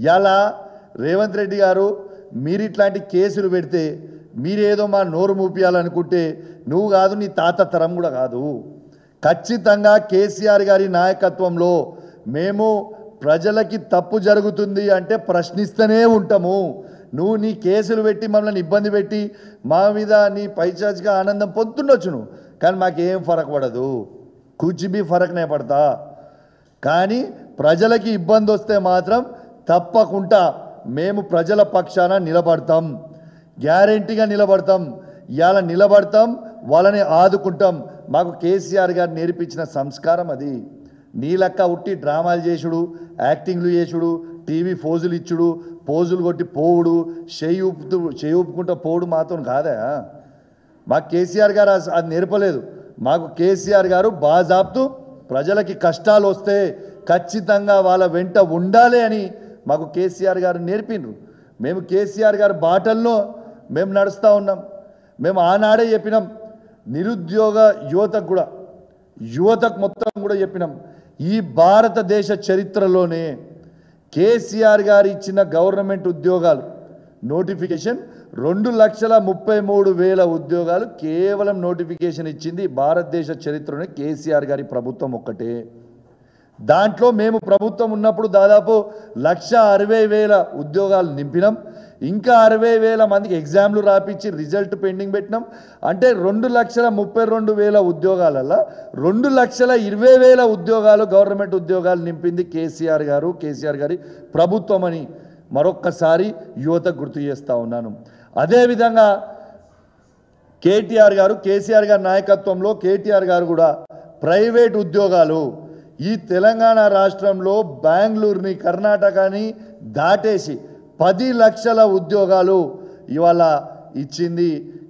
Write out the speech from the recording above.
ఇలా రేవంత్ రెడ్డి గారు మీరు ఇట్లాంటి కేసులు పెడితే మీరేదో మా నోరు మూపియాలనుకుంటే నువ్వు కాదు, నీ తాత తరం కూడా కాదు. ఖచ్చితంగా కేసీఆర్ గారి నాయకత్వంలో మేము ప్రజలకి తప్పు జరుగుతుంది అంటే ప్రశ్నిస్తూనే ఉంటాము. నువ్వు నీ కేసులు పెట్టి మమ్మల్ని ఇబ్బంది పెట్టి మా మీద నీ పైచాచిగా ఆనందం పొందుతుండొచ్చు నువ్వు, కానీ మాకేం ఫరక్ పడదు. కుచిబీ ఫరక్నే పడతా. కానీ ప్రజలకి ఇబ్బంది వస్తే మాత్రం తప్పకుండా మేము ప్రజల పక్షాన నిలబడతాం, గ్యారెంటీగా నిలబడతాం. ఇవాళ నిలబడతాం, వాళ్ళని ఆదుకుంటాం. మాకు కేసీఆర్ గారు నేర్పించిన సంస్కారం అది. నీ లెక్క ఉట్టి డ్రామాలు చేసుడు, యాక్టింగ్లు చేసుడు, టీవీ ఫోజులు ఇచ్చుడు, పోజులు కొట్టి పోవుడు, చేయి ఊపుకుంటూ పోవుడు మాతో కాదా? మాకు కేసీఆర్ గారు అది నేర్పలేదు. మాకు కేసీఆర్ గారు బాజాబ్తు ప్రజలకి కష్టాలు వస్తే ఖచ్చితంగా వాళ్ళ వెంట ఉండాలి అని మాకు కేసీఆర్ గారు నేర్పిండ్రు. మేము కేసీఆర్ గారి బాటల్లో మేము నడుస్తూ ఉన్నాం. మేము ఆనాడే చెప్పినాం, నిరుద్యోగ యువతకు మొత్తం కూడా చెప్పినాం, ఈ భారతదేశ చరిత్రలోనే కేసీఆర్ గారు ఇచ్చిన గవర్నమెంట్ ఉద్యోగాలు నోటిఫికేషన్ 2,33,000 ఉద్యోగాలు కేవలం నోటిఫికేషన్ ఇచ్చింది భారతదేశ చరిత్రలోనే కేసీఆర్ గారి ప్రభుత్వం ఒక్కటే. దాంట్లో మేము ప్రభుత్వం ఉన్నప్పుడు దాదాపు 1,60,000 ఉద్యోగాలు నింపినాం. ఇంకా 60,000 మందికి ఎగ్జామ్లు రాపించి రిజల్ట్ పెండింగ్ పెట్టినాం. అంటే 2,32,000 ఉద్యోగాలలో 2,20,000 ఉద్యోగాలు గవర్నమెంట్ ఉద్యోగాలు నింపింది కేసీఆర్ గారి ప్రభుత్వం అని మరొక్కసారి యువతకు గుర్తు చేస్తూ ఉన్నాను. అదేవిధంగా కేసీఆర్ గారి నాయకత్వంలో కేటీఆర్ గారు కూడా ప్రైవేట్ ఉద్యోగాలు ఈ తెలంగాణ రాష్ట్రంలో బెంగళూరుని కర్ణాటకని దాటేసి 10 లక్షల ఉద్యోగాలు ఇవాళ ఇచ్చింది